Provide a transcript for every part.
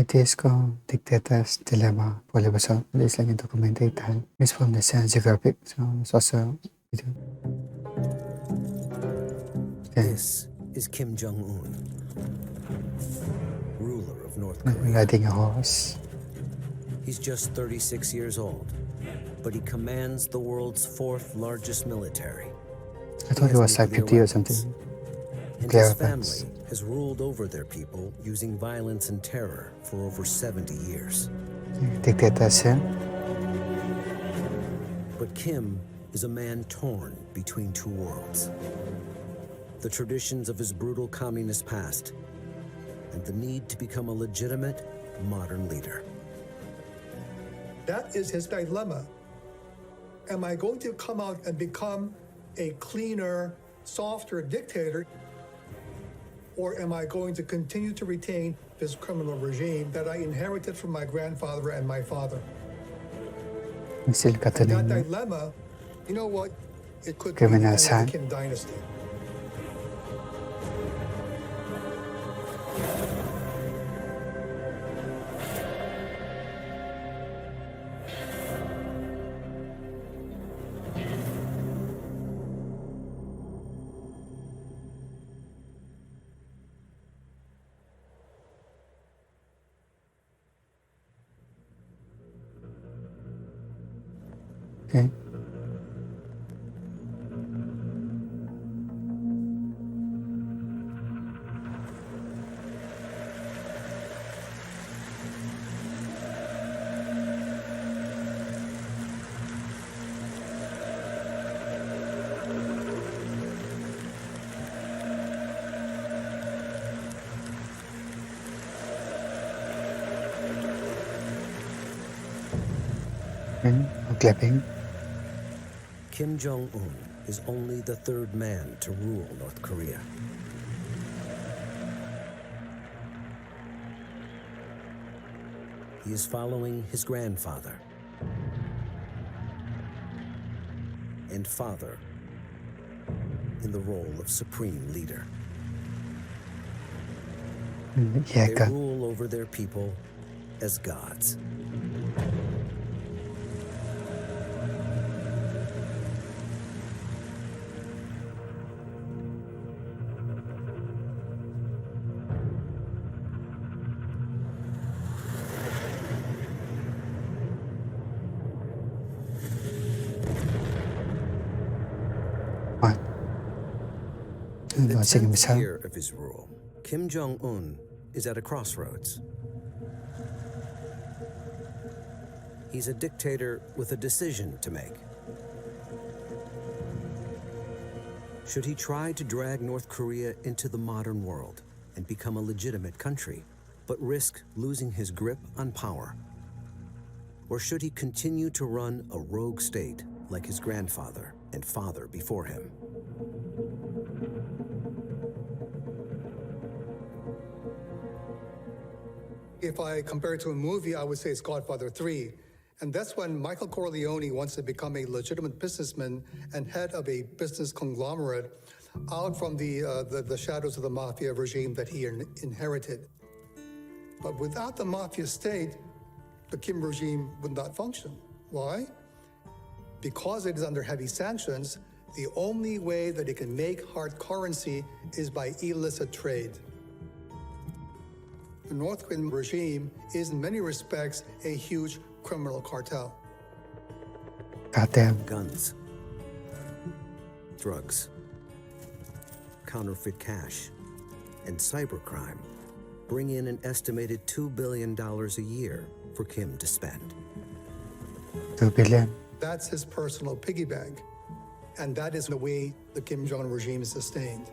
It called Dictators Dilemma Polybasal. It's like a documentary time. It's from the Geographic, so it's also video. This is Kim Jong-un, ruler of North Korea. Riding a horse. He's just 36 years old, but he commands the world's fourth largest military. I thought it was like 50 or something. And his family has ruled over their people using violence and terror for over 70 years. Dictators, But Kim is a man torn between two worlds. The traditions of his brutal communist past and the need to become a legitimate modern leader. That is his dilemma. Am I going to come out and become a cleaner, softer dictator? Or am I going to continue to retain this criminal regime that I inherited from my grandfather and my father? And that dilemma, you know what? It could be the end of the Kim dynasty. Okay. Clapping. Kim Jong-un is only the third man to rule North Korea. He is following his grandfather and father in the role of supreme leader. They rule over their people as gods. The 10th year of his rule, Kim Jong-un is at a crossroads. He's a dictator with a decision to make. Should he try to drag North Korea into the modern world and become a legitimate country, but risk losing his grip on power? Or should he continue to run a rogue state like his grandfather and father before him? If I compare it to a movie, I would say it's Godfather 3. And that's when Michael Corleone wants to become a legitimate businessman and head of a business conglomerate out from the shadows of the mafia regime that he inherited. But without the mafia state, the Kim regime would not function. Why? Because it is under heavy sanctions, the only way that it can make hard currency is by illicit trade. The North Korean regime is in many respects a huge criminal cartel. Guns, drugs, counterfeit cash, and cybercrime bring in an estimated $2 billion a year for Kim to spend. 2 billion. That's his personal piggy bank. And that is the way the Kim Jong-un regime is sustained.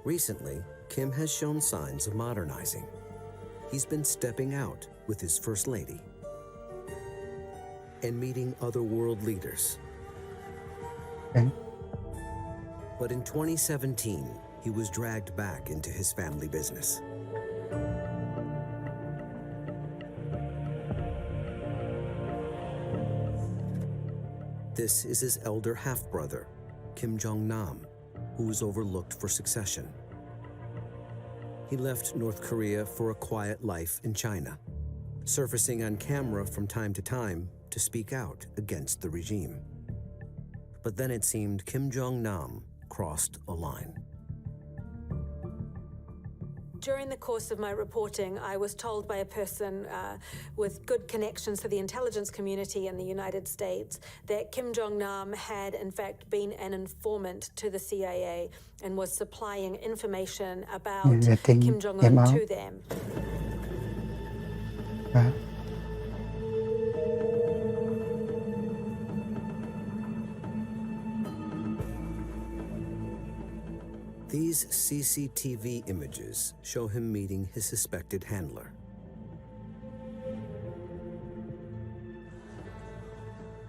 Recently, Kim has shown signs of modernizing. He's been stepping out with his first lady and meeting other world leaders. Okay. But in 2017, he was dragged back into his family business. This is his elder half-brother, Kim Jong-nam, who was overlooked for succession. He left North Korea for a quiet life in China, surfacing on camera from time to time to speak out against the regime. But then it seemed Kim Jong-nam crossed a line. During the course of my reporting, I was told by a person with good connections to the intelligence community in the United States that Kim Jong-nam had in fact been an informant to the CIA and was supplying information about Getting Kim him Jong-un out. to them. Và These CCTV images show him meeting his suspected handler.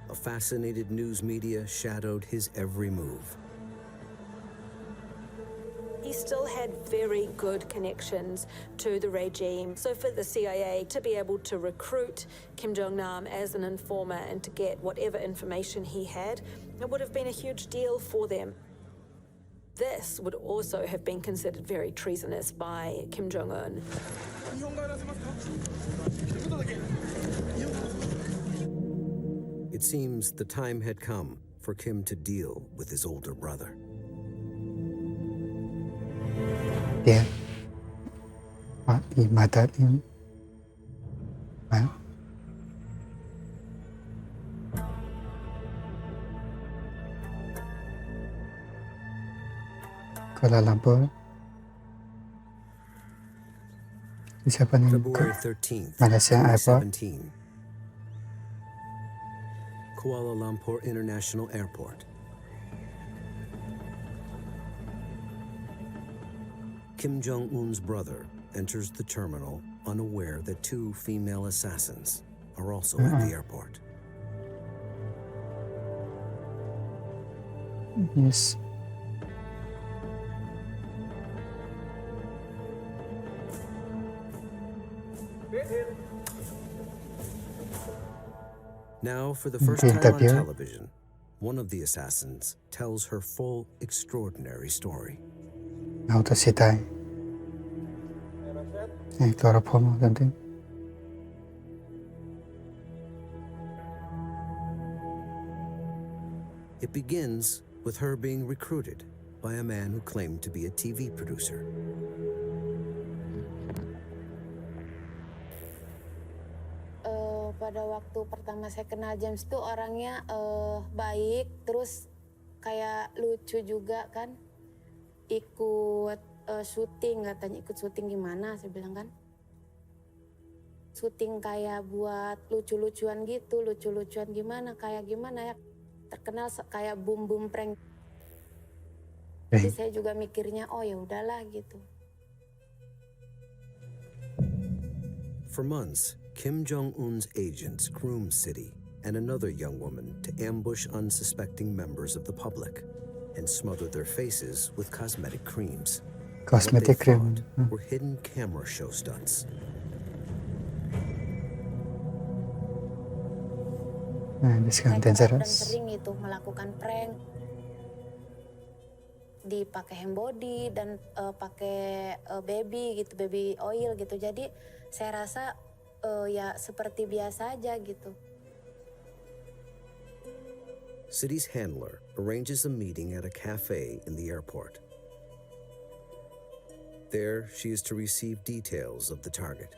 A fascinated news media shadowed his every move. He still had very good connections to the regime. So for the CIA to be able to recruit Kim Jong-nam as an informer and to get whatever information he had, it would have been a huge deal for them. This would also have been considered very treasonous by Kim Jong-un. It seems the time had come for Kim to deal with his older brother. dia bị murdered in well, Kuala Lumpur. This happened in February 13th, Malaysia Airport. 2017. Kuala Lumpur International Airport. Kim Jong-un's brother enters the terminal unaware that two female assassins are also at the airport. Yes. Now, for the first time on Interview. television, one of the assassins tells her full, extraordinary story. How to sit I chloroform or something. It begins with her being recruited by a man who claimed to be a TV producer. Pada waktu pertama saya kenal James tuh orangnya baik, terus kayak lucu juga kan. Ikut syuting, katanya ikut syuting gimana, saya bilang kan. Syuting kayak buat lucu-lucuan gitu, lucu-lucuan gimana, kayak gimana ya. Terkenal kayak boom-boom prank. Jadi saya juga mikirnya, oh ya udahlah gitu. For months, Kim Jong-un's agents groomed City and another young woman to ambush unsuspecting members of the public and smother their faces with cosmetic creams. Cosmetic What they cream. thought were hidden camera show stunts. This kind of Saya dan dangerous. sering itu melakukan prank. Dipakai hand body dan pakai baby gitu, baby oil gitu. Jadi saya rasa ya seperti biasa aja gitu. City's handler arranges a meeting at a cafe in the airport. There, she is to receive details of the target.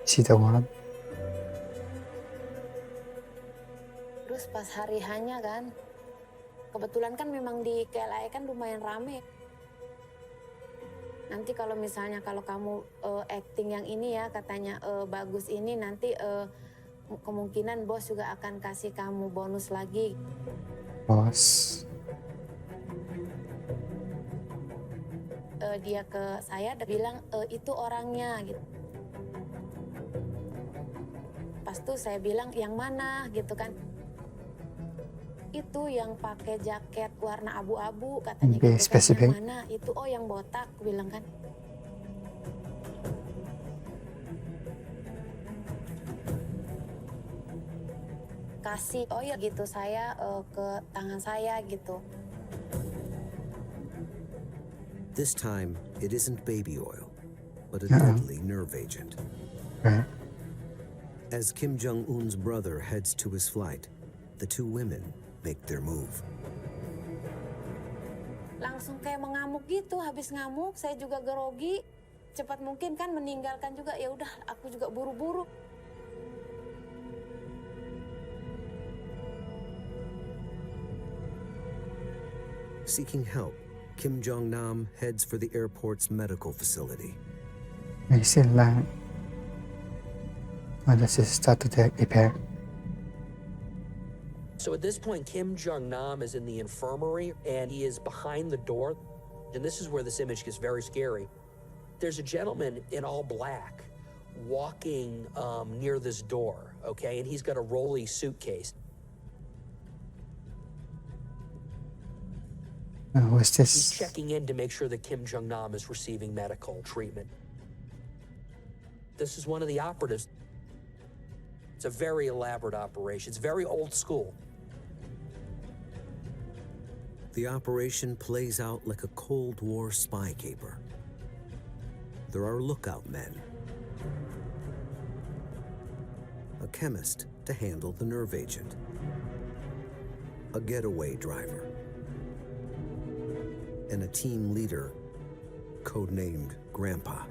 See the one. Terus pas hari hanya kan, kebetulan kan memang di KLA kan lumayan rame. Nanti kalau misalnya kalau kamu acting yang ini ya katanya bagus ini, nanti kemungkinan bos juga akan kasih kamu bonus lagi. Boss. Dia ke saya dan bilang itu orangnya gitu. Pas tuh saya bilang yang mana gitu kan. Itu yang pakai jaket warna abu-abu katanya Be gitu. specific. Yang mana? Itu oh yang botak, aku bilang kan. Kasih oh ya gitu saya ke tangan saya gitu. This time, it isn't baby oil, but a deadly nerve agent. Right. As Kim Jong-un's brother heads to his flight, the two women make their move. Langsung kayak mengamuk gitu, habis ngamuk saya juga grogi. Cepat mungkin kan meninggalkan juga, ya udah aku juga buru-buru. Seeking help, Kim Jong-nam heads for the airport's medical facility. May still lang. Let's just start to repair. So at this point, Kim Jong-nam is in the infirmary and he is behind the door. And this is where this image gets very scary. There's a gentleman in all black walking near this door, okay? And he's got a rolly suitcase. What's this? He's checking in to make sure that Kim Jong-nam is receiving medical treatment. This is one of the operatives. It's a very elaborate operation. It's very old school. The operation plays out like a Cold War spy caper. There are lookout men, a chemist to handle the nerve agent, a getaway driver, and a team leader, codenamed Grandpa.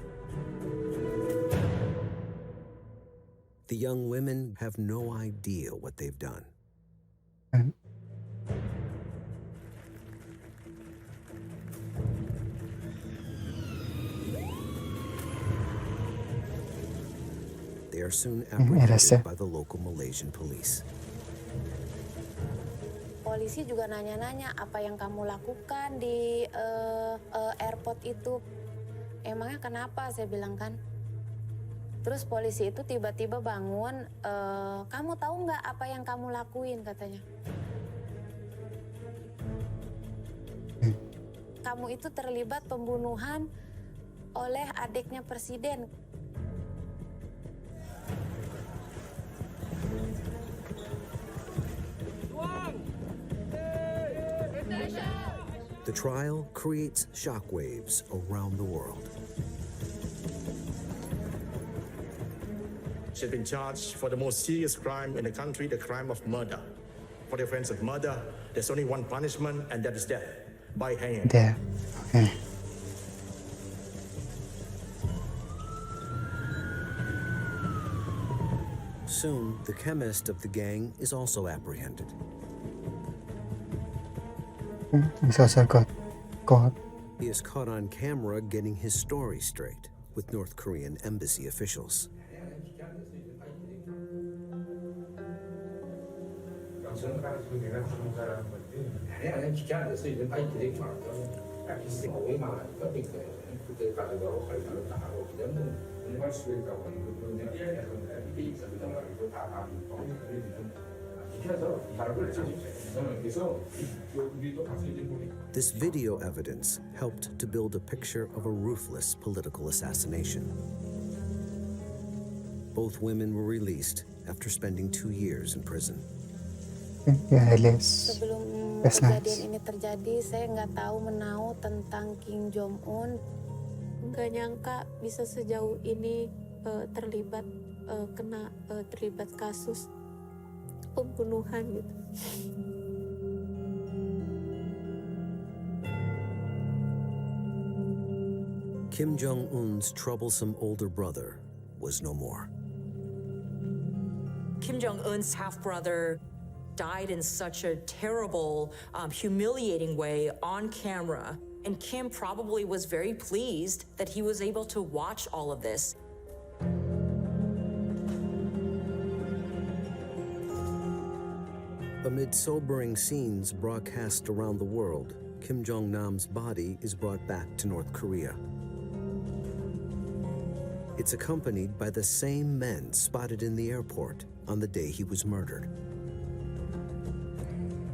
The young women have no idea what they've done. They are soon apprehended by the local Malaysian police. Polisi juga nanya-nanya apa yang kamu lakukan di airport itu. Emangnya kenapa, saya bilang kan. Terus polisi itu tiba-tiba bangun, kamu tahu nggak apa yang kamu lakuin, katanya. Kamu itu terlibat pembunuhan oleh adiknya presiden. The trial creates shockwaves around the world. She's been charged for the most serious crime in the country, the crime of murder. For the offense of murder, there's only one punishment, and that is death, by hanging. There. Okay. Soon, the chemist of the gang is also apprehended. He's also got caught. He is caught on camera getting his story straight with North Korean embassy officials. This video evidence helped to build a picture of a ruthless political assassination. Both women were released after spending 2 years in prison. Yeah, at least. Sebelum That's kejadian nice. ini terjadi, saya nggak tahu menau tentang Kim Jong-un. Nggak nyangka bisa sejauh ini terlibat terlibat kasus pembunuhan gitu. Kim Jong-un's troublesome older brother was no more. Kim Jong-un's half-brother died in such a terrible, humiliating way on camera. And Kim probably was very pleased that he was able to watch all of this. Amid sobering scenes broadcast around the world, Kim Jong-nam's body is brought back to North Korea. It's accompanied by the same men spotted in the airport on the day he was murdered.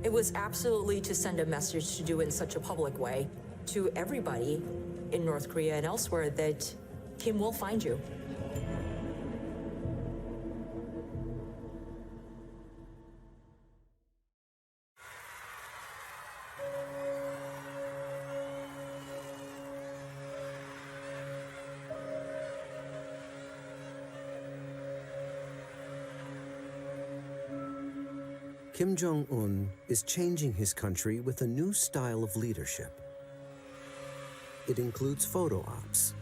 It was absolutely to send a message to do it in such a public way to everybody in North Korea and elsewhere that Kim will find you. Kim Jong-un is changing his country with a new style of leadership. It includes photo ops,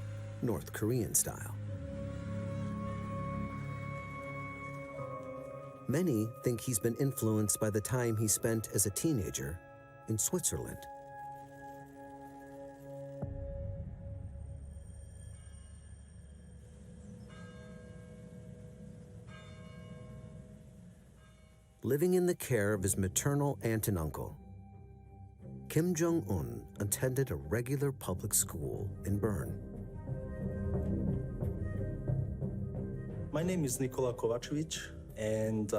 North Korean style. Many think he's been influenced by the time he spent as a teenager in Switzerland. Living in the care of his maternal aunt and uncle, Kim Jong-un attended a regular public school in Bern. My name is Nikola Kovacevic, and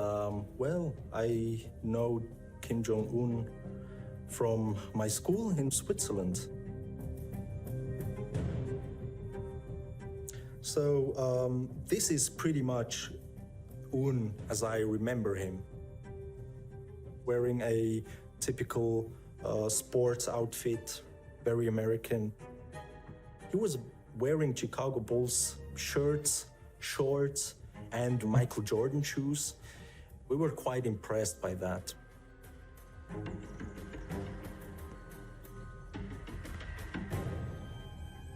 I know Kim Jong-un from my school in Switzerland. So this is pretty much Un as I remember him, wearing a typical sports outfit, very American. He was wearing Chicago Bulls shirts, shorts, and Michael Jordan shoes. We were quite impressed by that.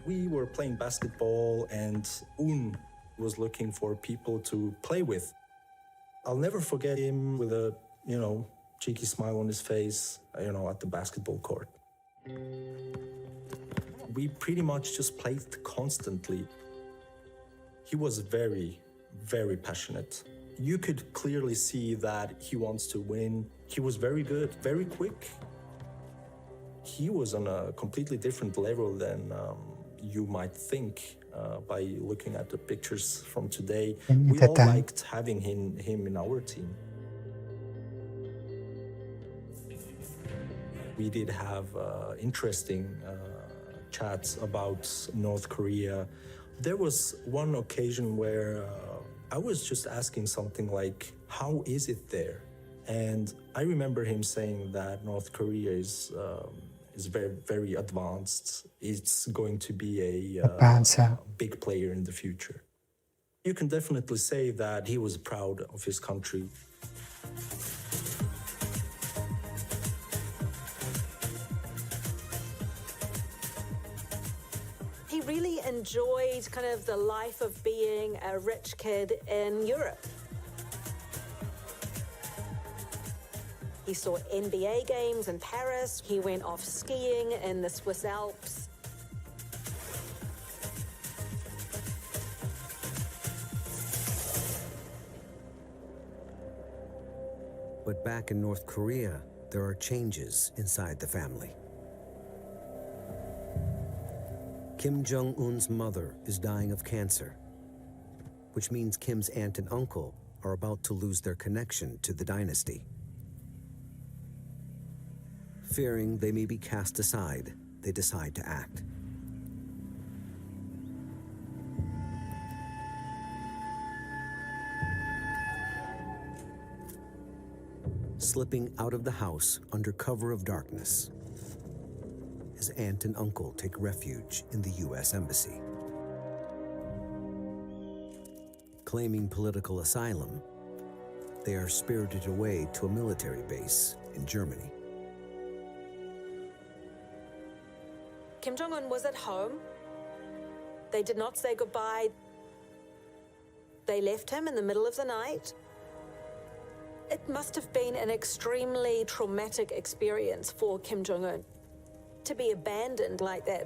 We were playing basketball and Un was looking for people to play with. I'll never forget him with a, cheeky smile on his face, at the basketball court. We pretty much just played constantly. He was very, very passionate. You could clearly see that he wants to win. He was very good, very quick. He was on a completely different level than you might think by looking at the pictures from today. We all liked having him in our team. We did have interesting chats about North Korea. There was one occasion where I was just asking something like, how is it there? And I remember him saying that North Korea is very, very advanced. It's going to be a big player in the future. You can definitely say that he was proud of his country. He really enjoyed kind of the life of being a rich kid in Europe. He saw NBA games in Paris. He went off skiing in the Swiss Alps. But back in North Korea, there are changes inside the family. Kim Jong-un's mother is dying of cancer, which means Kim's aunt and uncle are about to lose their connection to the dynasty. Fearing they may be cast aside, they decide to act. Slipping out of the house under cover of darkness, his aunt and uncle take refuge in the U.S. Embassy. Claiming political asylum, they are spirited away to a military base in Germany. Kim Jong-un was at home. They did not say goodbye. They left him in the middle of the night. It must have been an extremely traumatic experience for Kim Jong-un to be abandoned like that.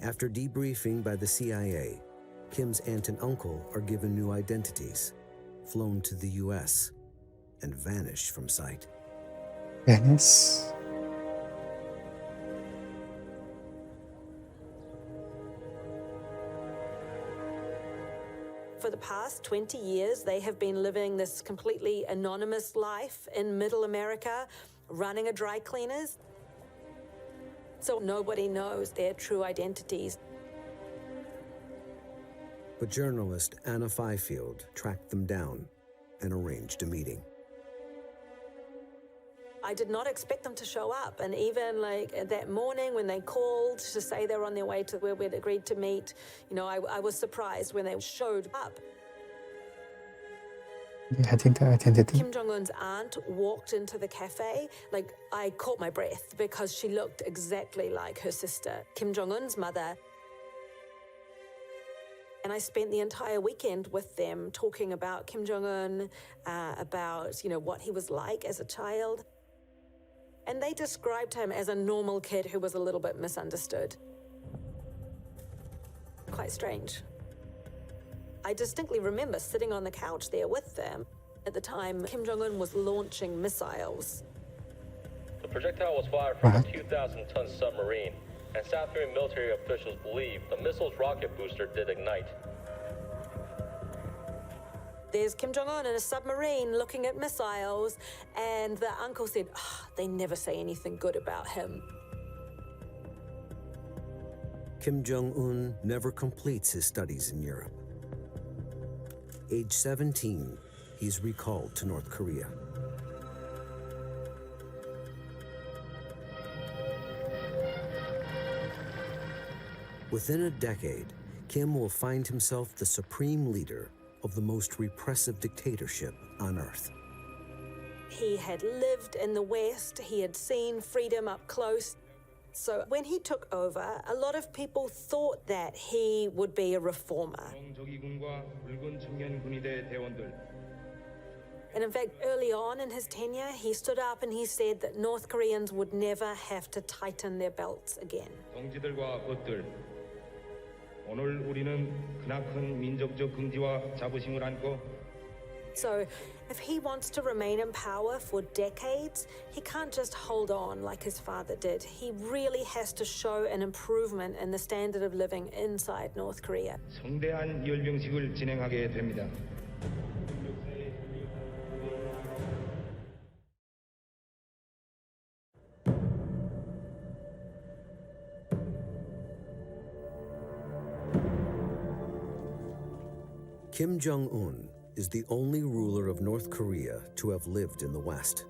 After debriefing by the CIA, Kim's aunt and uncle are given new identities, flown to the U.S., and vanish from sight. Venice. For the past 20 years, they have been living this completely anonymous life in Middle America, running a dry cleaners. So nobody knows their true identities. But journalist Anna Fifield tracked them down and arranged a meeting. I did not expect them to show up. And even like that morning when they called to say they were on their way to where we'd agreed to meet, I was surprised when they showed up. hiding their identity. Kim Jong-un's aunt walked into the cafe. Like, I caught my breath because she looked exactly like her sister, Kim Jong-un's mother. And I spent the entire weekend with them talking about Kim Jong-un, about, what he was like as a child. And they described him as a normal kid who was a little bit misunderstood. Quite strange. I distinctly remember sitting on the couch there with them. At the time, Kim Jong-un was launching missiles. The projectile was fired from a 2,000-ton submarine, and South Korean military officials believe the missile's rocket booster did ignite. There's Kim Jong-un in a submarine looking at missiles, and the uncle said, they never say anything good about him. Kim Jong-un never completes his studies in Europe. Age 17, he's recalled to North Korea. Within a decade, Kim will find himself the supreme leader of the most repressive dictatorship on earth. He had lived in the West, he had seen freedom up close. So when he took over, a lot of people thought that he would be a reformer. And in fact, early on in his tenure, he stood up and he said that North Koreans would never have to tighten their belts again. 오늘 우리는 크나큰 민족적 긍지와 자부심을 안고 So if he wants to remain in power for decades, he can't just hold on like his father did. He really has to show an improvement in the standard of living inside North Korea. 성대한 열병식을 진행하게 됩니다. Kim Jong-un is the only ruler of North Korea to have lived in the West.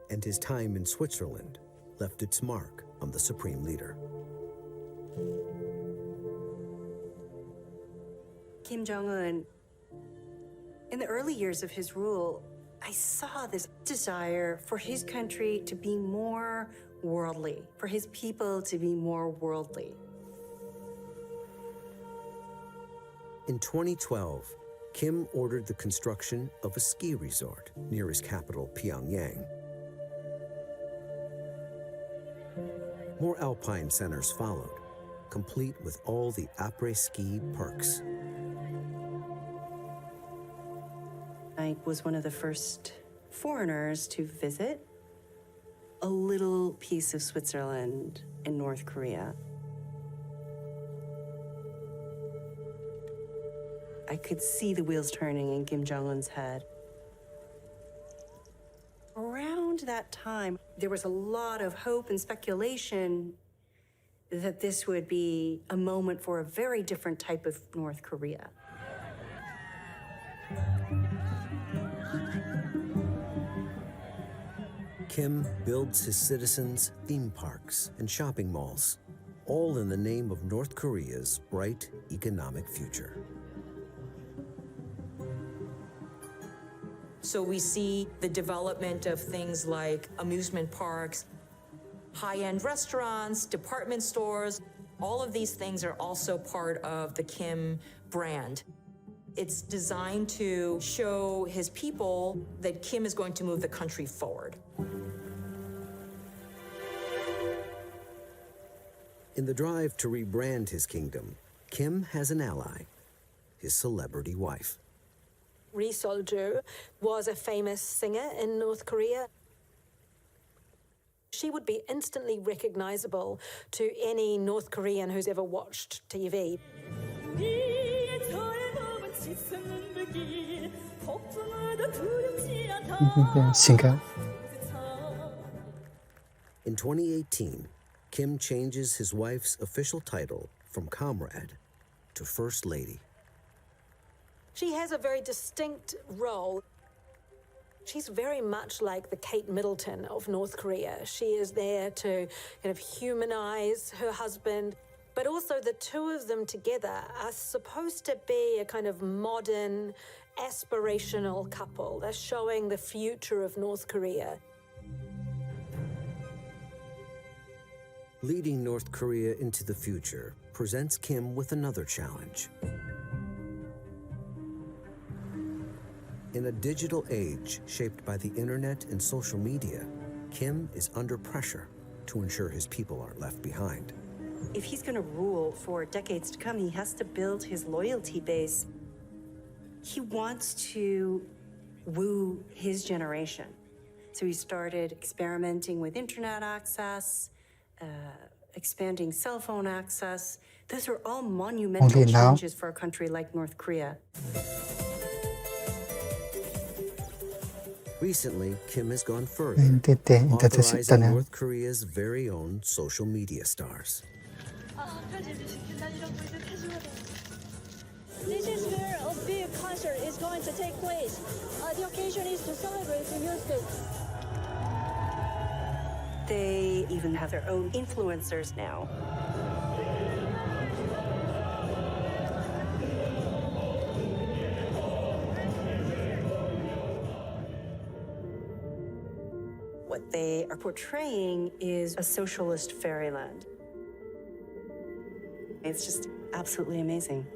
And his time in Switzerland left its mark on the supreme leader. Kim Jong-un, in the early years of his rule, I saw this desire for his country to be more worldly, for his people to be more worldly. In 2012, Kim ordered the construction of a ski resort near his capital, Pyongyang. More alpine centers followed, complete with all the après-ski perks. I was one of the first foreigners to visit a little piece of Switzerland in North Korea. I could see the wheels turning in Kim Jong-un's head. Around that time, there was a lot of hope and speculation that this would be a moment for a very different type of North Korea. Kim builds his citizens theme parks and shopping malls, all in the name of North Korea's bright economic future. So we see the development of things like amusement parks, high-end restaurants, department stores. All of these things are also part of the Kim brand. It's designed to show his people that Kim is going to move the country forward. In the drive to rebrand his kingdom, Kim has an ally, his celebrity wife. Ri Sol-ju was a famous singer in North Korea. She would be instantly recognizable to any North Korean who's ever watched TV. Singer. In 2018, Kim changes his wife's official title from comrade to First Lady. She has a very distinct role. She's very much like the Kate Middleton of North Korea. She is there to kind of humanize her husband, but also the two of them together are supposed to be a kind of modern aspirational couple. They're showing the future of North Korea. Leading North Korea into the future presents Kim with another challenge. In a digital age shaped by the internet and social media, Kim is under pressure to ensure his people aren't left behind. If he's going to rule for decades to come, he has to build his loyalty base. He wants to woo his generation. So he started experimenting with internet access, expanding cell phone access. Those are all monumental Only now? changes for a country like North Korea. Recently, Kim has gone further, Authorizing authorizing North Korea's very own social media stars. This is where a big concert is going to take place. The occasion is to celebrate the music. They even have their own influencers now. What they are portraying is a socialist fairyland. It's just absolutely amazing.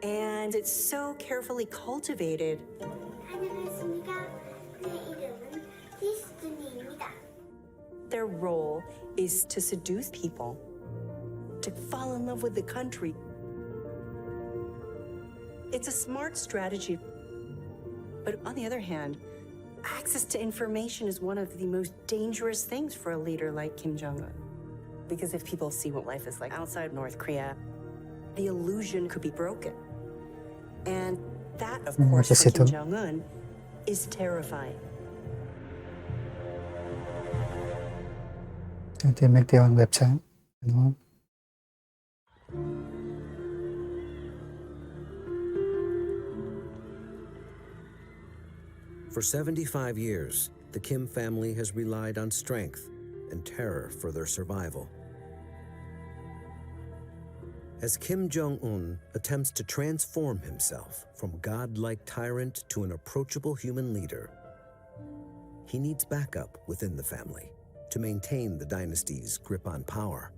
And it's so carefully cultivated. Their role is to seduce people, to fall in love with the country. It's a smart strategy. But on the other hand, access to information is one of the most dangerous things for a leader like Kim Jong-un. Because if people see what life is like outside North Korea, the illusion could be broken. And that, of course, for Kim Jong-un, is terrifying. They make their own website, you know. For 75 years, the Kim family has relied on strength and terror for their survival. As Kim Jong-un attempts to transform himself from godlike tyrant to an approachable human leader, he needs backup within the family to maintain the dynasty's grip on power.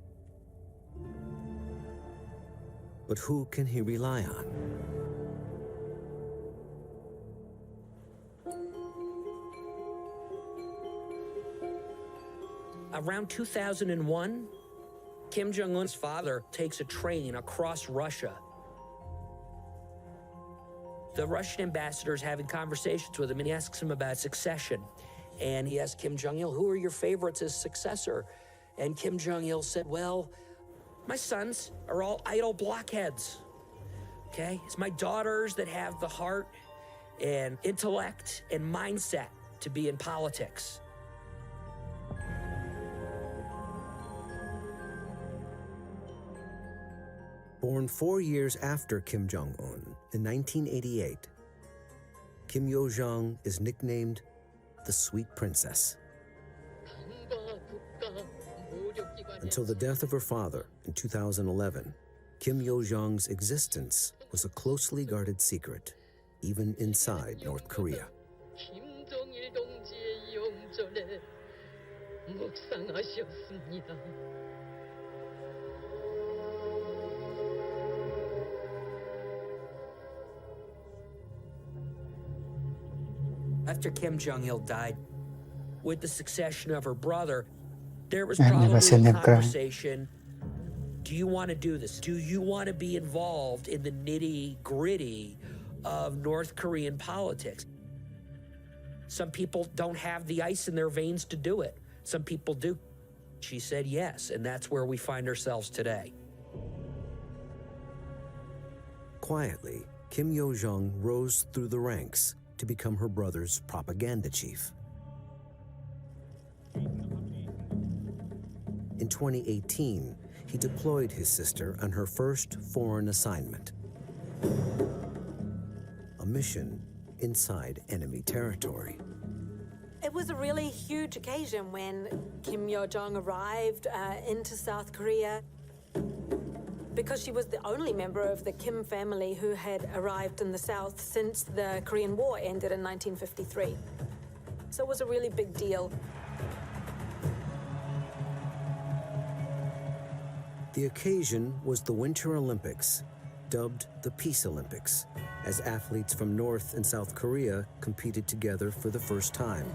But who can he rely on? Around 2001, Kim Jong-un's father takes a train across Russia. The Russian ambassador is having conversations with him, and he asks him about succession. And he asked Kim Jong-il, who are your favorites as successor? And Kim Jong-il said, well, my sons are all idle blockheads, okay? It's my daughters that have the heart and intellect and mindset to be in politics. Born 4 years after Kim Jong-un in 1988, Kim Yo-jong is nicknamed the Sweet Princess. Until the death of her father in 2011, Kim Yo-jong's existence was a closely guarded secret, even inside North Korea. After Kim Jong-il died, with the succession of her brother, there was probably a conversation, do you want to do this? Do you want to be involved in the nitty-gritty of North Korean politics? Some people don't have the ice in their veins to do it. Some people do. She said yes, and that's where we find ourselves today. Quietly, Kim Yo-jong rose through the ranks to become her brother's propaganda chief. In 2018, he deployed his sister on her first foreign assignment, a mission inside enemy territory. It was a really huge occasion when Kim Yo-jong arrived into South Korea. because she was the only member of the Kim family who had arrived in the South since the Korean War ended in 1953. So it was a really big deal. The occasion was the Winter Olympics, dubbed the Peace Olympics, as athletes from North and South Korea competed together for the first time.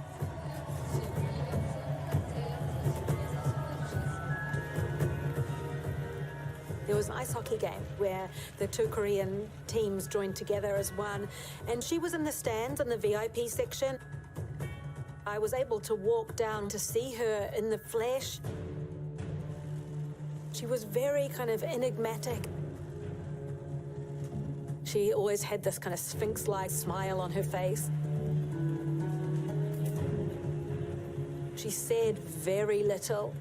There was an ice hockey game where the two Korean teams joined together as one, and she was in the stands in the VIP section. I was able to walk down to see her in the flesh. She was very kind of enigmatic. She always had this kind of sphinx-like smile on her face. She said very little.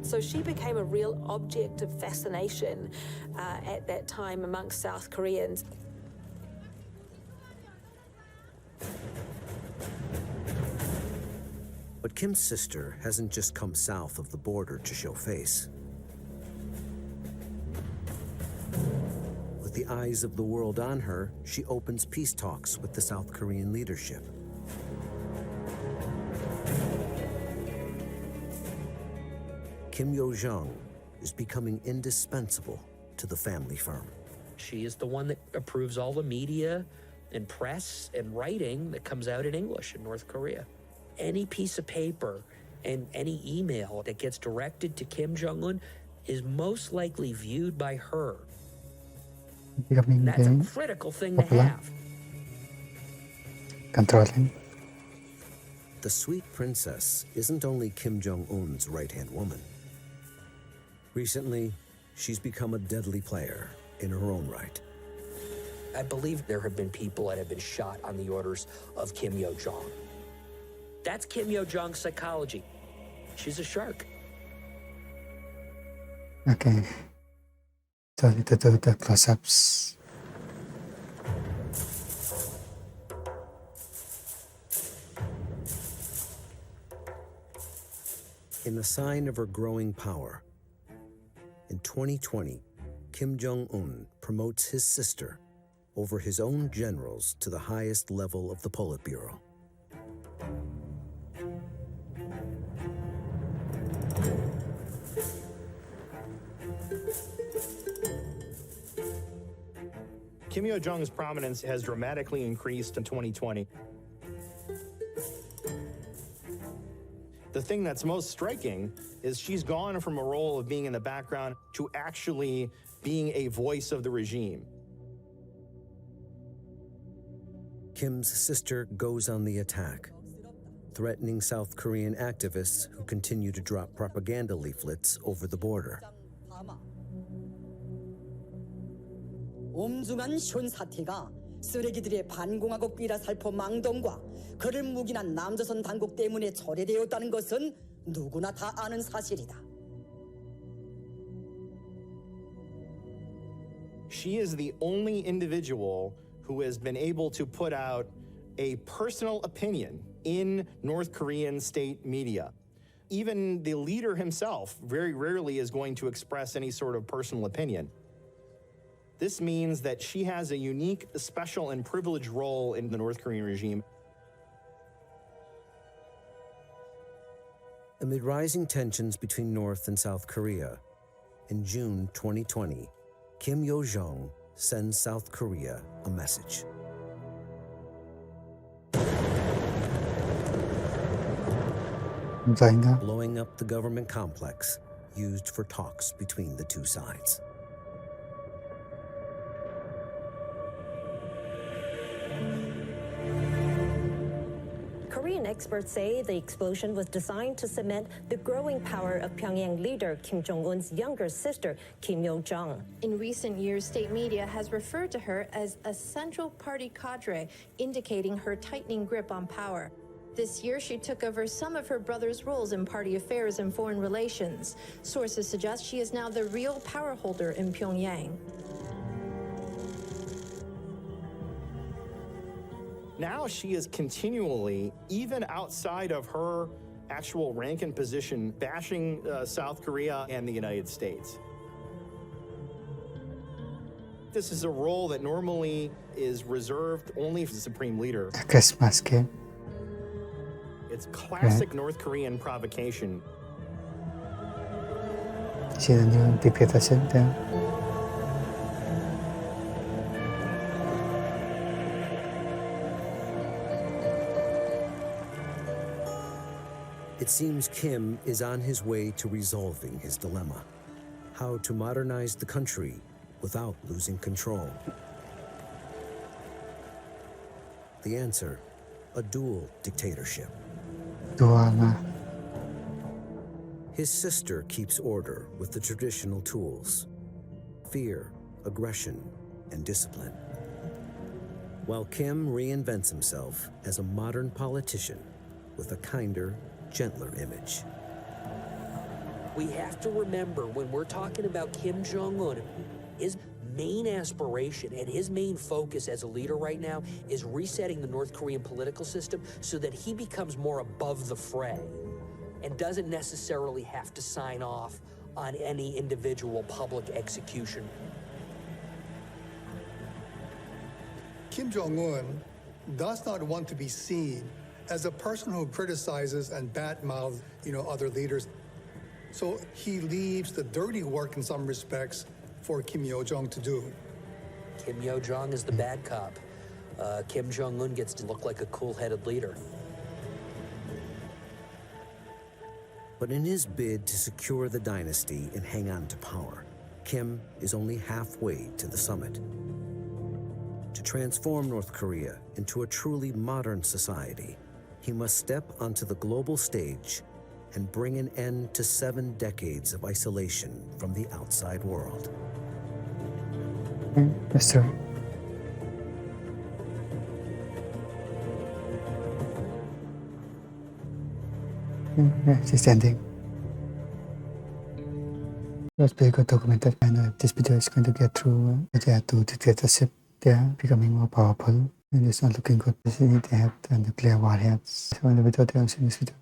So she became a real object of fascination at that time amongst South Koreans. But Kim's sister hasn't just come south of the border to show face. With the eyes of the world on her, she opens peace talks with the South Korean leadership. Kim Yo-jong is becoming indispensable to the family firm. She is the one that approves all the media and press and writing that comes out in English in North Korea. Any piece of paper and any email that gets directed to Kim Jong-un is most likely viewed by her. And that's a critical thing to have. Controlling. The sweet princess isn't only Kim Jong-un's right-hand woman. Recently, she's become a deadly player in her own right. I believe there have been people that have been shot on the orders of Kim Yo-jong. That's Kim Yo-jong's psychology. She's a shark. Okay. So I need to do the close-ups. In a sign of her growing power, in 2020, Kim Jong-un promotes his sister over his own generals to the highest level of the Politburo. Kim Yo-jong's prominence has dramatically increased in 2020. The thing that's most striking is she's gone from a role of being in the background to actually being a voice of the regime. Kim's sister goes on the attack, threatening South Korean activists who continue to drop propaganda leaflets over the border. 엄중한 션 사태가 쓰레기들의 반공화국이라 살포 망동과 그를 묵인한 남조선 당국 때문에 철회되었다는 것은 누구나 다 아는 사실이다. She is the only individual who has been able to put out a personal opinion in North Korean state media. Even the leader himself very rarely is going to express any sort of personal opinion. This means that she has a unique, special, and privileged role in the North Korean regime. Amid rising tensions between North and South Korea, in June 2020, Kim Yo-jong sends South Korea a message. Blowing up the government complex used for talks between the two sides. Korean experts say the explosion was designed to cement the growing power of Pyongyang leader Kim Jong-un's younger sister, Kim Yo-jong. In recent years, state media has referred to her as a central party cadre, indicating her tightening grip on power. This year, she took over some of her brother's roles in party affairs and foreign relations. Sources suggest she is now the real power holder in Pyongyang. Now she is continually, even outside of her actual rank and position, bashing South Korea and the United States. This is a role that normally is reserved only for the supreme leader. A Christmas game. It's classic North Korean provocation. See the new dictatorship there. It seems Kim is on his way to resolving his dilemma: how to modernize the country without losing control. The answer: a dual dictatorship. Dual na. His sister keeps order with the traditional tools: fear, aggression, and discipline, while Kim reinvents himself as a modern politician with a kinder, gentler image. We have to remember, when we're talking about Kim Jong-un, his main aspiration and his main focus as a leader right now is resetting the North Korean political system so that he becomes more above the fray and doesn't necessarily have to sign off on any individual public execution. Kim Jong-un does not want to be seen as a person who criticizes and badmouths, other leaders. So he leaves the dirty work in some respects for Kim Yo-jong to do. Kim Yo-jong is the bad cop. Kim Jong-un gets to look like a cool-headed leader. But in his bid to secure the dynasty and hang on to power, Kim is only halfway to the summit. To transform North Korea into a truly modern society, he must step onto the global stage and bring an end to 7 decades of isolation from the outside world. Yes, sir. Yeah, she's ending. It was very good documented. I know this video is going to get through the two dictatorship. They are becoming more powerful and it's not looking good. They have the nuclear warheads. So in the video, they are seeing this video.